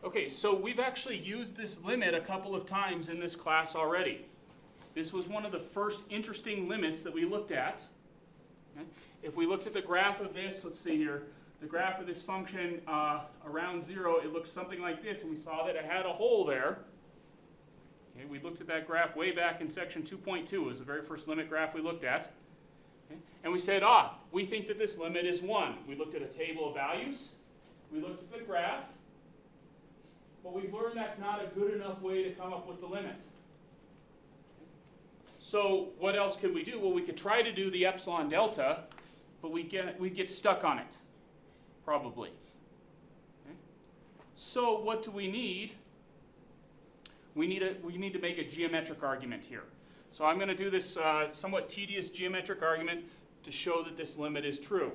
Okay, so we've actually used this limit a couple of times in this class already. This was one of the first interesting limits that we looked at. Okay? If we looked at the graph of this, let's see here, the graph of this function around 0, it looks something like this, and we saw that it had a hole there. Okay, we looked at that graph way back in section 2.2. It was the very first limit graph we looked at. Okay? And we said, we think that this limit is 1. We looked at a table of values. We looked at the graph. But we've learned that's not a good enough way to come up with the limit. So what else could we do? Well, we could try to do the epsilon delta, but we'd get stuck on it, probably. Okay? So what do we need? We need to make a geometric argument here. So I'm going to do this somewhat tedious geometric argument to show that this limit is true.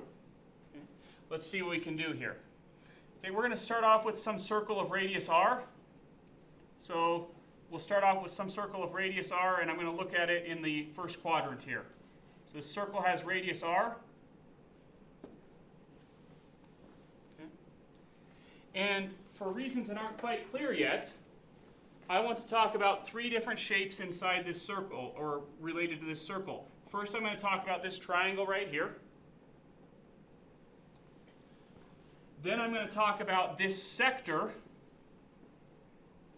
Okay? Let's see what we can do here. Okay, we're going to start off with some circle of radius r. So we'll start off with some circle of radius r, and I'm going to look at it in the first quadrant here. So this circle has radius r. Okay. And for reasons that aren't quite clear yet, I want to talk about 3 different shapes inside this circle, or related to this circle. First, I'm going to talk about this triangle right here. Then I'm going to talk about this sector.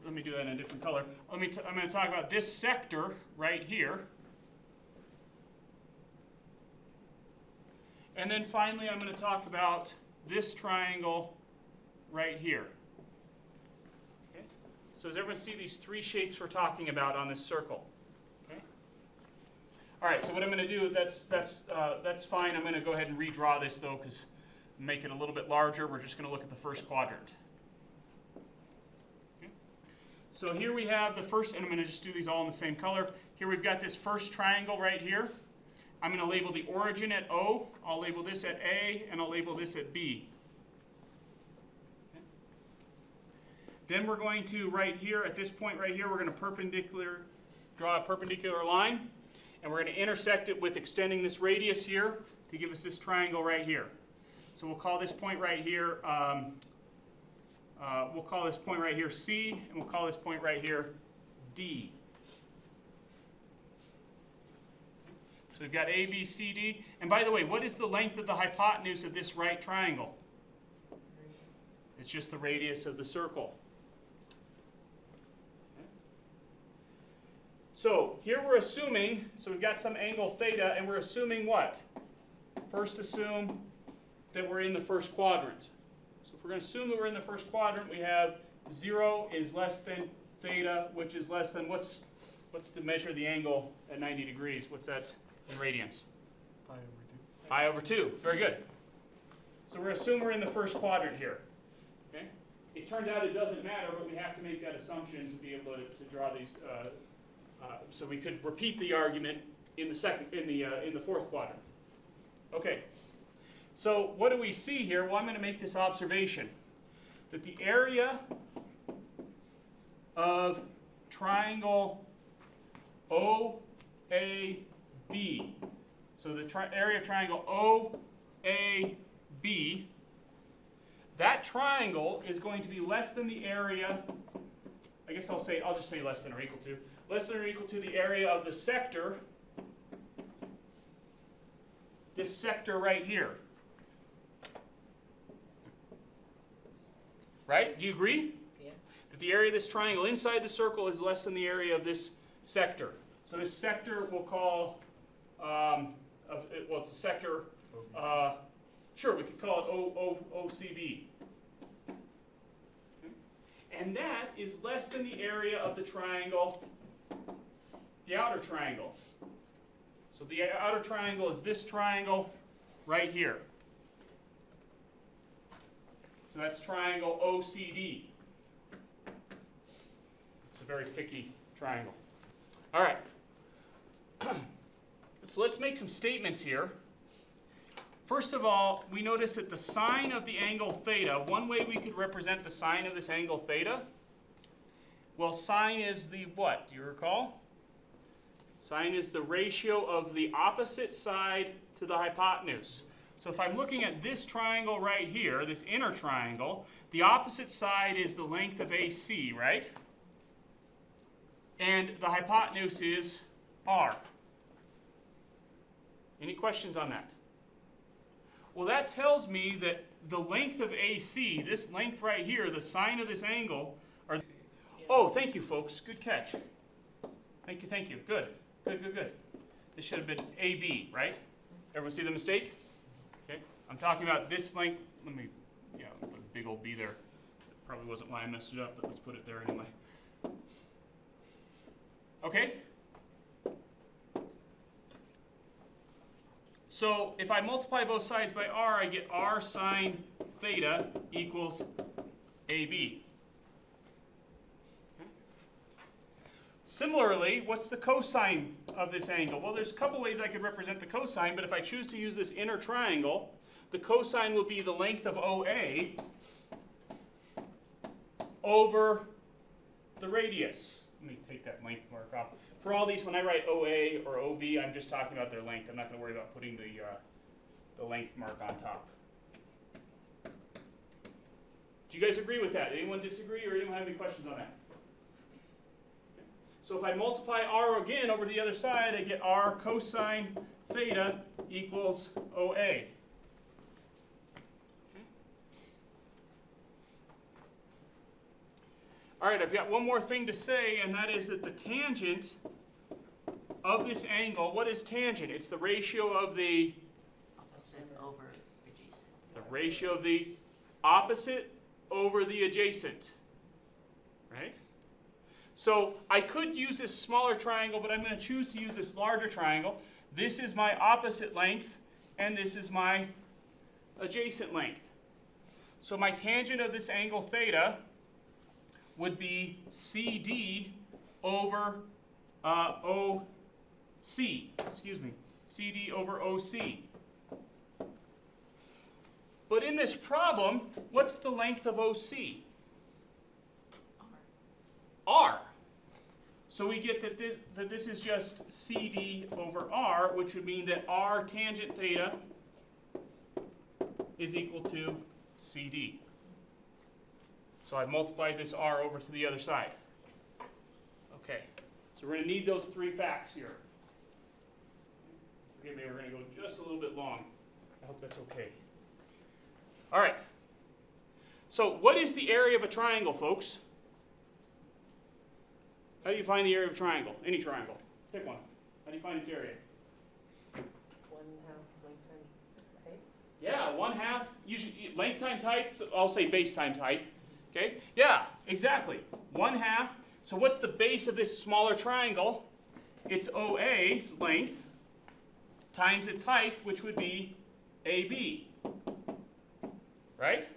Let me do that in a different color. I'm going to talk about this sector right here. And then finally, I'm going to talk about this triangle right here. Okay? So does everyone see these 3 shapes we're talking about on this circle? Okay? All right, so what I'm going to do, that's fine. I'm going to go ahead and redraw this, though, because make it a little bit larger. We're just going to look at the first quadrant. Okay. So here we have the first, and I'm going to just do these all in the same color. Here we've got this first triangle right here. I'm going to label the origin at O. I'll label this at A, and I'll label this at B. Okay. Then we're going to, right here, at this point right here, we're going to draw a perpendicular line, and we're going to intersect it with extending this radius here to give us this triangle right here. So we'll call this point right here, C, and we'll call this point right here D. So we've got A, B, C, D. And by the way, what is the length of the hypotenuse of this right triangle? It's just the radius of the circle. Okay. So here we're assuming, so we've got some angle theta, and we're assuming what? First assume that we're in the first quadrant. So if we're going to assume that we're in the first quadrant, we have 0 is less than theta, which is less than, what's the measure of the angle at 90 degrees? What's that in radians? Pi over 2. Pi over 2. Very good. So we're assuming we're in the first quadrant here. Okay? It turns out it doesn't matter, but we have to make that assumption to be able to draw these. So we could repeat the argument in the fourth quadrant. Okay. So what do we see here? Well, I'm going to make this observation, that the area of triangle OAB, so the area of triangle OAB, that triangle is going to be less than the area, I guess I'll just say less than or equal to the area of the sector, this sector right here. Right? Do you agree? Yeah. That the area of this triangle inside the circle is less than the area of this sector. So this sector we'll call, it's a sector, sure, we could call it OCB. Okay. And that is less than the area of the triangle, the outer triangle. So the outer triangle is this triangle right here. So that's triangle OCD. It's a very picky triangle. All right. So let's make some statements here. First of all, we notice that the sine of the angle theta, one way we could represent the sine of this angle theta, well, sine is the what? Do you recall? Sine is the ratio of the opposite side to the hypotenuse. So if I'm looking at this triangle right here, this inner triangle, the opposite side is the length of AC, right? And the hypotenuse is R. Any questions on that? Well, that tells me that the length of AC, this length right here, the sine of this angle, are... Oh, thank you, folks. Good catch. Thank you, thank you. Good, good, good, good. This should have been AB, right? Everyone see the mistake? Okay. I'm talking about this length. Let me, yeah, put a big old B there. Probably wasn't why I messed it up, but let's put it there anyway. Okay? So if I multiply both sides by r, I get r sine theta equals AB. Okay. Similarly, what's the cosine of this angle? Well, there's a couple ways I could represent the cosine, but if I choose to use this inner triangle, the cosine will be the length of OA over the radius. Let me take that length mark off. For all these, when I write OA or OB, I'm just talking about their length. I'm not going to worry about putting the length mark on top. Do you guys agree with that? Anyone disagree or anyone have any questions on that? Okay. So if I multiply r again over the other side, I get r cosine theta equals OA. Okay. All right, I've got one more thing to say, and that is that the tangent of this angle, what is tangent? It's the ratio of the opposite over adjacent. It's the ratio of the opposite over the adjacent, right? So I could use this smaller triangle, but I'm going to choose to use this larger triangle. This is my opposite length, and this is my adjacent length. So my tangent of this angle theta would be CD over OC, excuse me, CD over OC. But in this problem, what's the length of OC? R. So we get that this is just CD over R, which would mean that R tangent theta is equal to CD. So I've multiplied this R over to the other side. Okay, so we're going to need those three facts here. Forgive me, we're going to go just a little bit long. I hope that's okay. All right. So what is the area of a triangle, folks? How do you find the area of a triangle? Any triangle. Pick one. How do you find its area? 1/2 length times height. Yeah, 1/2, usually length times height, so I'll say base times height. Okay? Yeah, exactly. 1/2. So what's the base of this smaller triangle? It's OA's length times its height, which would be AB. Right?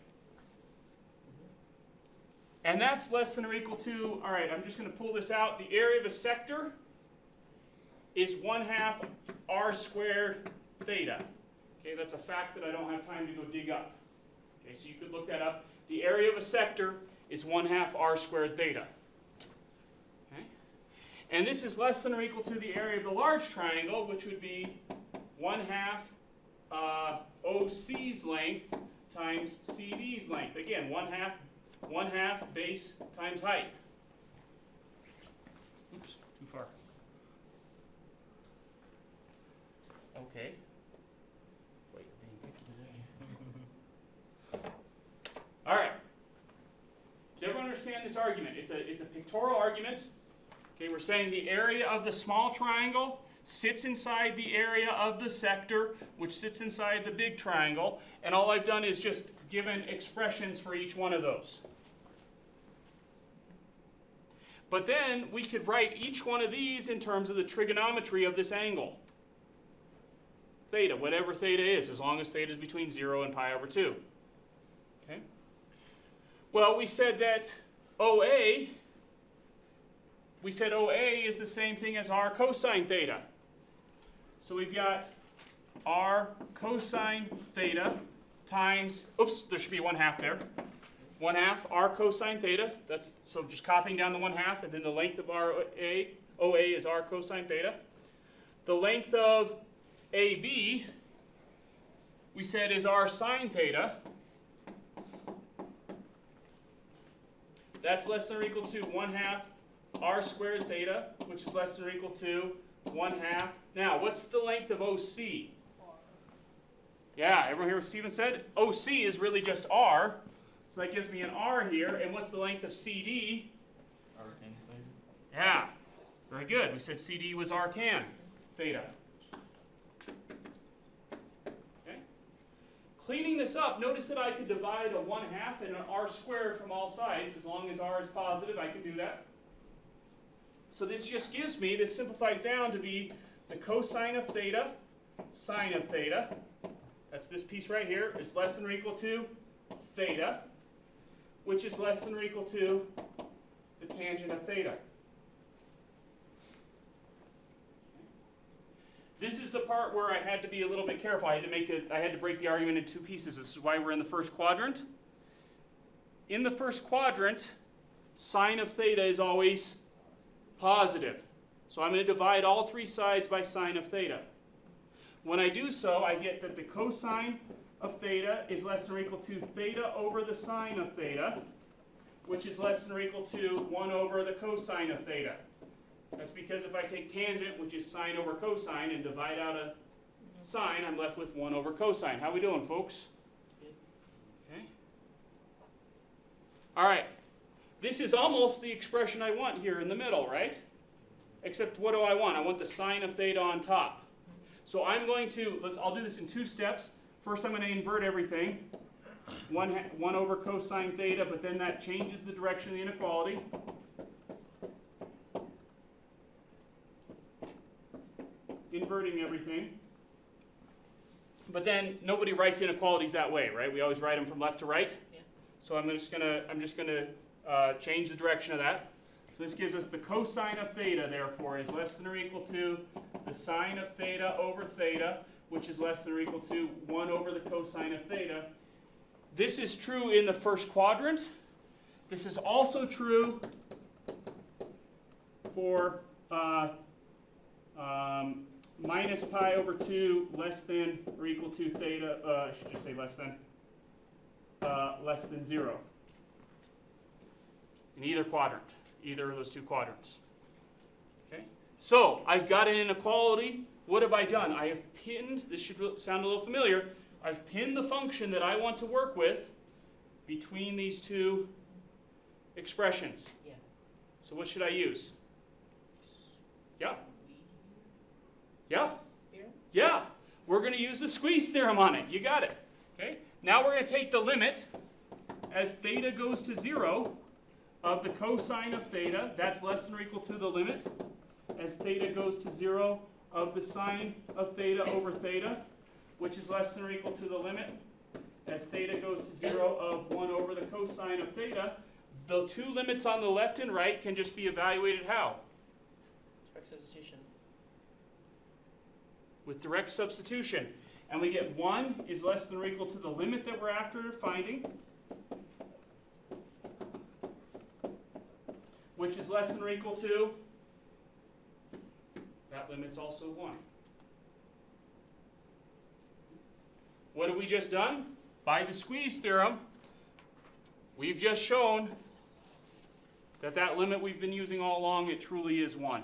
And that's less than or equal to, all right, I'm just going to pull this out. The area of a sector is 1/2 r squared theta. Okay, that's a fact that I don't have time to go dig up. Okay, so you could look that up. The area of a sector is 1/2 r squared theta. Okay? And this is less than or equal to the area of the large triangle, which would be 1/2 OC's length times CD's length. Again, 1/2 base times height. Oops, too far. Okay. Wait, being picky today. All right. Does everyone understand this argument? It's a pictorial argument. Okay, we're saying the area of the small triangle sits inside the area of the sector, which sits inside the big triangle, and all I've done is just given expressions for each one of those. But then we could write each one of these in terms of the trigonometry of this angle. Theta, whatever theta is, as long as theta is between 0 and pi over 2. Okay? Well, we said that OA is the same thing as r cosine theta. So we've got r cosine theta times, oops, there should be 1/2 there. 1/2 r cosine theta. That's, so just copying down the 1/2, and then the length of OA is r cosine theta. The length of AB we said is r sine theta. That's less than or equal to 1/2 r squared theta, which is less than or equal to 1/2. Now, what's the length of OC? Yeah, everyone hear what Stephen said? OC is really just r. So that gives me an r here. And what's the length of CD? R tan theta. Yeah, very good. We said CD was r tan theta. Okay. Cleaning this up, notice that I could divide a 1/2 and an r squared from all sides. As long as r is positive, I can do that. So this just gives me, this simplifies down to be the cosine of theta, sine of theta. That's this piece right here, is less than or equal to theta, which is less than or equal to the tangent of theta. This is the part where I had to be a little bit careful. I had to break the argument into two pieces. This is why we're in the first quadrant. In the first quadrant, sine of theta is always positive. So I'm going to divide all three sides by sine of theta. When I do so, I get that the cosine of theta is less than or equal to theta over the sine of theta, which is less than or equal to 1 over the cosine of theta. That's because if I take tangent, which is sine over cosine, and divide out a sine, I'm left with 1 over cosine. How we doing, folks? Okay. All right. This is almost the expression I want here in the middle, right? Except what do I want? I want the sine of theta on top. So I'm going to, I'll do this in 2 steps. First I'm going to invert everything. 1 over cosine theta, but then that changes the direction of the inequality. Inverting everything. But then nobody writes inequalities that way, right? We always write them from left to right. Yeah. So I'm just gonna change the direction of that. So this gives us the cosine of theta, therefore, is less than or equal to the sine of theta over theta, which is less than or equal to 1 over the cosine of theta. This is true in the first quadrant. This is also true for minus pi over 2 less than or equal to theta, I should just say less than 0. In either quadrant, either of those 2 quadrants. Okay? So I've got an inequality. What have I done? I have pinned, this should sound a little familiar, I've pinned the function that I want to work with between these 2 expressions. Yeah. So what should I use? Yeah? Yeah? Theorem? Yeah, we're going to use the squeeze theorem on it. You got it. Okay? Now we're going to take the limit as theta goes to 0 of the cosine of theta. That's less than or equal to the limit as theta goes to 0 of the sine of theta over theta, which is less than or equal to the limit as theta goes to 0 of 1 over the cosine of theta. The 2 limits on the left and right can just be evaluated how? Direct substitution. With direct substitution. And we get 1 is less than or equal to the limit that we're after finding, which is less than or equal to, that limit's also 1. What have we just done? By the squeeze theorem, we've just shown that that limit we've been using all along, it truly is 1.